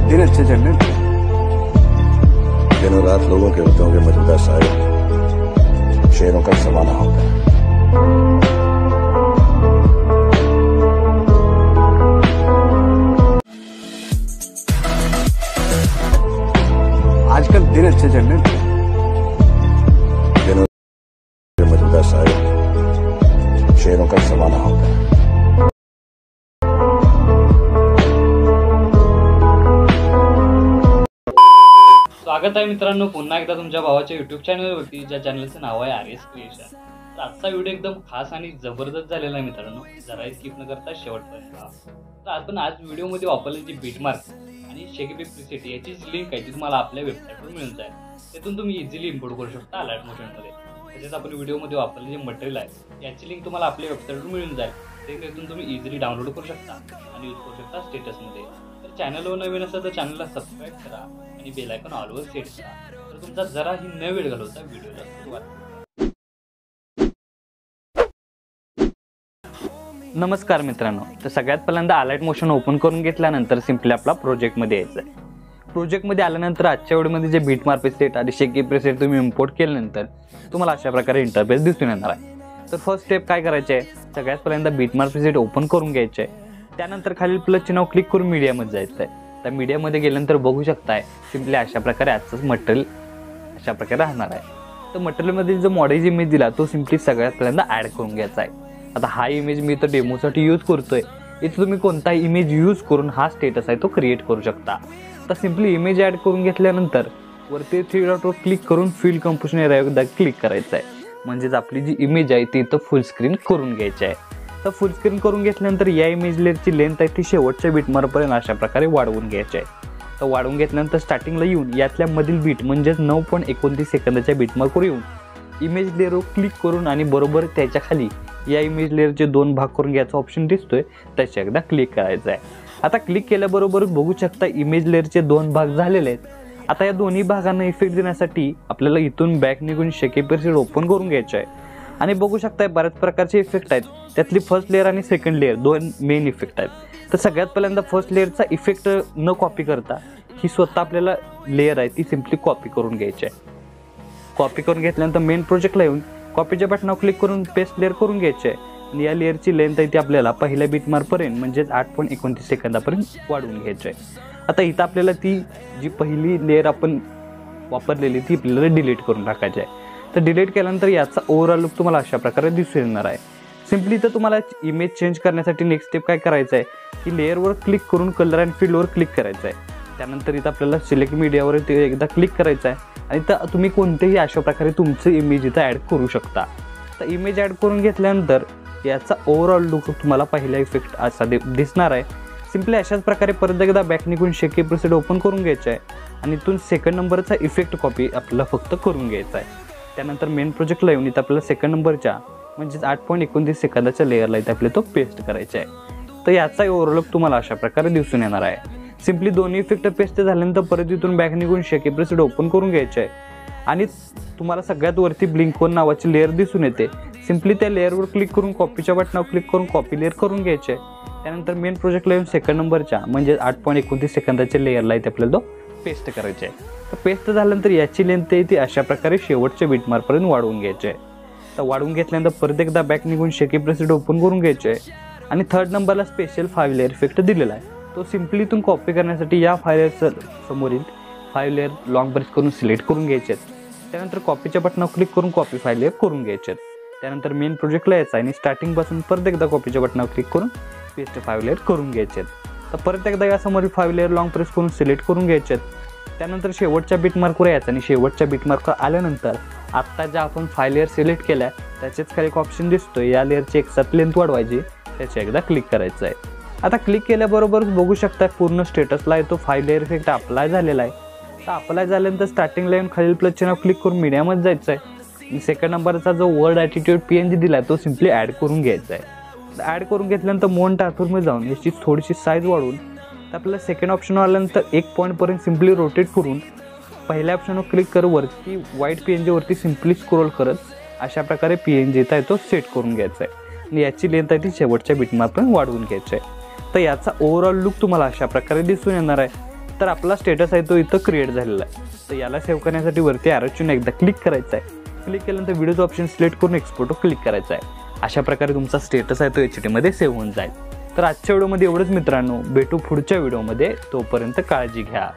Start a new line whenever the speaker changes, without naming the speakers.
दिन अच्छे चल रहे हैं।
दिनों रात लोगों के होते होंगे मौजूदा शायर शेरों का जमाना होता है।
आजकल दिन अच्छे चल रहे हैं।
दिनों मौजूदा शायर शेरों का जमाना होता है।
स्वागत आहे मित्रांनो पुन्हा एकदा तुमच्या भावाच्या यूट्यूब चॅनलवरती, ज्या चॅनलचं नाव आहे RS क्रिएशन। तर आजचा व्हिडिओ एकदम खास आणि जबरदस्त झालेला आहे मित्रांनो, जरा स्किप न करता शेवटपर्यंत पहा। तर आपण आज व्हिडिओमध्ये वापरलेली जी बीटमार्क आणि शेकीबी प्रीसेट याची लिंक आहे ती तुम्हाला आपल्या वेबसाईटवर मिळून जाईल। त्यातून तुम्ही इझिली इम्पोर्ट करू शकता अलाइट मोशनमध्ये। तसेच आपण व्हिडिओमध्ये वापरलेले जे मटेरियल आहे याची लिंक तुम्हाला आपल्या वेबसाईटवर मिळून जाईल। त्यातून तुम्ही इझिली डाउनलोड करू शकता आणि यूज करू शकता स्टेटसमध्ये। तर चॅनलवर नवीन असेल तर चॅनलला सबस्क्राईब करा आणि बेल आयकॉन ऑलवर सेट करा, तर तुमचा जराही न वेळ घालवता व्हिडिओला सुरुवात करा। नमस्कार मित्रांनो, तर सगळ्यात पहिल्यांदा अलाइट मोशन ओपन करून घेतल्यानंतर सिंपली आपला प्रोजेक्टमध्ये यायचं आहे। प्रोजेक्टमध्ये आल्यानंतर आजच्या व्हिडिओमध्ये जे बीटमार्क प्रीसेट आणि शेकी प्रीसेट तुम्ही इम्पोर्ट केल्यानंतर तुम्हाला अशा प्रकारे इंटरफेस दिसून येणार आहे। तर फर्स्ट स्टेप काय करायचे आहे, सगळ्यात पहिल्यांदा बीटमार्क प्रीसेट ओपन करून घ्यायचे आहे। त्यानंतर खालील प्लस चिन्ह क्लिक करून मीडियामध्ये जायचं आहे। तर मीडियामध्ये गेल्यानंतर बघू शकताय सिंपली अशा प्रकारे आजचं मटेरियल अशा प्रकारे राहणार आहे। तर मटेरियलमध्ये जो मॉडेल इमेज दिला तो सिंपली सगळ्यात पहिल्यांदा ॲड करून घ्यायचा आहे। आता हा इमेज मी तर डेमोसाठी यूज करतोय, इथे तुम्ही कोणताही इमेज यूज करून हा स्टेटस आहे तो क्रिएट करू शकता। तर सिंपली इमेज ॲड करून घेतल्यानंतर वरती 3 डॉटवर क्लिक करून फिल कंपोजिशन एरिया एकदा क्लिक करायचं आहे, म्हणजेच आपली जी इमेज आहे ती इथं फुल स्क्रीन करून घ्यायची आहे। तर फुल स्क्रीन करून घेतल्यानंतर या इमेज लेअरची लेंथ आहे ती शेवटच्या बीटमार्कपर्यंत अशा प्रकारे वाढवून घ्यायची आहे। तर वाढवून घेतल्यानंतर स्टार्टिंगला येऊन यातल्या मधील बीट म्हणजेच 9.29 सेकंदाच्या बीटमार्कवर येऊन इमेज लेअरवर क्लिक करून आणि बरोबर त्याच्या खाली या इमेज लेअरचे 2 भाग करून घ्यायचा ऑप्शन दिसतोय त्याच्या एकदा क्लिक करायचा आहे। आता क्लिक केल्याबरोबर बघू शकता इमेज लेअरचे 2 भाग झालेले आहेत। आता या दोन्ही भागांना इफेक्ट देण्यासाठी आपल्याला इथून बॅक निघून शेकी प्रीसेट ओपन करून घ्यायचे आहे आणि बघू शकता बऱ्याच प्रकारचे इफेक्ट आहेत। त्यातली फर्स्ट लेअर आणि सेकंड लेअर 2 मेन इफेक्ट आहेत। तर सगळ्यात पहिल्यांदा फर्स्ट लेअरचा इफेक्ट न कॉपी करता ही स्वतः आपल्याला लेअर आहे ती सिंपली कॉपी करून घ्यायची आहे। कॉपी करून घेतल्यानंतर मेन प्रोजेक्टला येऊन कॉपीच्या बटनावर क्लिक करून पेस्ट लेअर करून घ्यायची आहे आणि या लेअरची लेंथ आहे ती आपल्याला पहिल्या बीटमार्कपर्यंत म्हणजेच 8.29 सेकंदापर्यंत वाढवून घ्यायची आहे। आता इथं आपल्याला ती जी पहिली लेअर आपण वापरलेली ती आपल्याला डिलीट करून टाकायची आहे। तर डिलीट केल्यानंतर याचा ओव्हरऑल लुक तुम्हाला अशा प्रकारे दिसून येणार आहे। सिंपली तर तुम्हाला इमेज चेंज करण्यासाठी नेक्स्ट स्टेप काय करायचं आहे की लेअरवर क्लिक करून कलर अँड फिलवर क्लिक करायचं आहे। त्यानंतर इथं आपल्याला सिलेक्ट मीडियावर ते एकदा क्लिक करायचं आहे आणि तर तुम्ही कोणतेही अशा प्रकारे तुमचं इमेज इथं ॲड करू शकता। तर इमेज ॲड करून घेतल्यानंतर याचा ओव्हरऑल लुक तुम्हाला पहिला इफेक्ट असा दिसणार आहे। सिंपली अशाच प्रकारे परत एकदा बॅक निघून शेकी प्रीसेट ओपन करून घ्यायचं आहे आणि इथून सेकंड नंबरचा इफेक्ट कॉपी आपल्याला फक्त करून घ्यायचा आहे। त्यानंतर मेन प्रोजेक्टला येऊन इथं आपल्याला सेकंड नंबरच्या म्हणजेच 8.29 सेकंदाच्या लेअरला इथं आपल्याला तो पेस्ट करायचा आहे। तर याचा ओव्हरऑल लुक तुम्हाला अशा प्रकारे दिसून येणार आहे। सिंपली दोन्ही इफेक्ट पेस्ट झाल्यानंतर परत इथून बॅक निघून शेकी प्रीसेट ओपन करून घ्यायचे आहे आणि तुम्हाला सगळ्यात वरती ब्लिंक1 नावाची लेअर दिसून येते। सिंपली त्या लेअरवर क्लिक करून कॉपीच्या बटनावर क्लिक करून कॉपी लेअर करून घ्यायचे आहे। त्यानंतर मेन प्रोजेक्टला येऊन सेकंड नंबरच्या म्हणजे 8.29 सेकंदाच्या लेअरला इथे आपल्याला तो पेस्ट करायचे आहे। तर पेस्ट झाल्यानंतर याची लेंथ आहे ती अशा प्रकारे शेवटच्या बीटमार्कपर्यंत वाढवून घ्यायचे आहे। तर वाढवून घेतल्यानंतर परत एकदा बॅक निघून शेकी प्रीसेट ओपन करून घ्यायचे आहे आणि थर्ड नंबरला स्पेशल 5 लेअर इफेक्ट दिलेला आहे। तो सिंपली इथून कॉपी करण्यासाठी या 5 लेअर समोरील 5 लेअर लॉंग प्रेस करून सिलेक्ट करून घ्यायचे आहेत। त्यानंतर कॉपीच्या बटनावर क्लिक करून कॉपी 5 लेअर करून घ्यायचे आहेत। त्यानंतर मेन प्रोजेक्टला यायचं आणि स्टार्टिंगपासून परत एकदा कॉपीच्या बटनावर क्लिक करून पेस्ट 5 लेअर करून घ्यायचे आहेत। तर परत एकदा या समोरील 5 लेअर लॉंग प्रेस करून सिलेक्ट करून घ्यायचे आहेत। त्यानंतर शेवटच्या बीटमार्कवर यायचं आणि शेवटच्या बीटमार्कवर आल्यानंतर आत्ता ज्या आपण 5 लेअर सिलेक्ट केल्या त्याचेच खाली एक ऑप्शन दिसतोय या लेअरची एकसाथ लेंथ वाढवायची, त्याच्या एकदा क्लिक करायचं आहे। आता क्लिक केल्याबरोबरच बघू शकता पूर्ण स्टेटसला आहे तो 5 लेअर इफेक्ट अप्लाय झालेला आहे। तर अप्लाय झाल्यानंतर स्टार्टिंगला येऊन खालील प्लस चिन्हावर क्लिक करून मीडियामध्ये जायचं आहे। सेकंड नंबरचा जो वर्ड ॲटिट्यूड PNG दिला तो सिंपली ॲड करून घ्यायचा आहे। ॲड करून घेतल्यानंतर मोन टाथूरमध्ये जाऊन याची थोडीशी साईज वाढवून तर आपल्याला सेकंड ऑप्शन आल्यानंतर 1 पॉईंटपर्यंत सिंपली रोटेट करून पहिल्या ऑप्शनवर क्लिक कर वरती व्हाईट PNG वरती सिंपली स्क्रोल करत अशा प्रकारे PNG येत आहे तो सेट करून घ्यायचा आहे आणि याची लेंथ आहे ती शेवटच्या बीटमार्कपर्यंत वाढवून घ्यायची आहे। तर याचा ओव्हरऑल लुक तुम्हाला अशा प्रकारे दिसून येणार आहे। तर आपला स्टेटस आहे तो इथं क्रिएट झालेला आहे. तर याला सेव्ह करण्यासाठी वरती ॲरोचून एकदा क्लिक करायचं आहे. क्लिक केल्यानंतर व्हिडिओचं ऑप्शन सिलेक्ट करून एक्सपोर्ट क्लिक करायचं आहे. अशा प्रकारे तुमचा स्टेटस आहे तो HD मध्ये सेव्ह होऊन जाईल. तर आजच्या व्हिडिओमध्ये एवढंच मित्रांनो, भेटू पुढच्या व्हिडिओमध्ये. तोपर्यंत काळजी घ्या.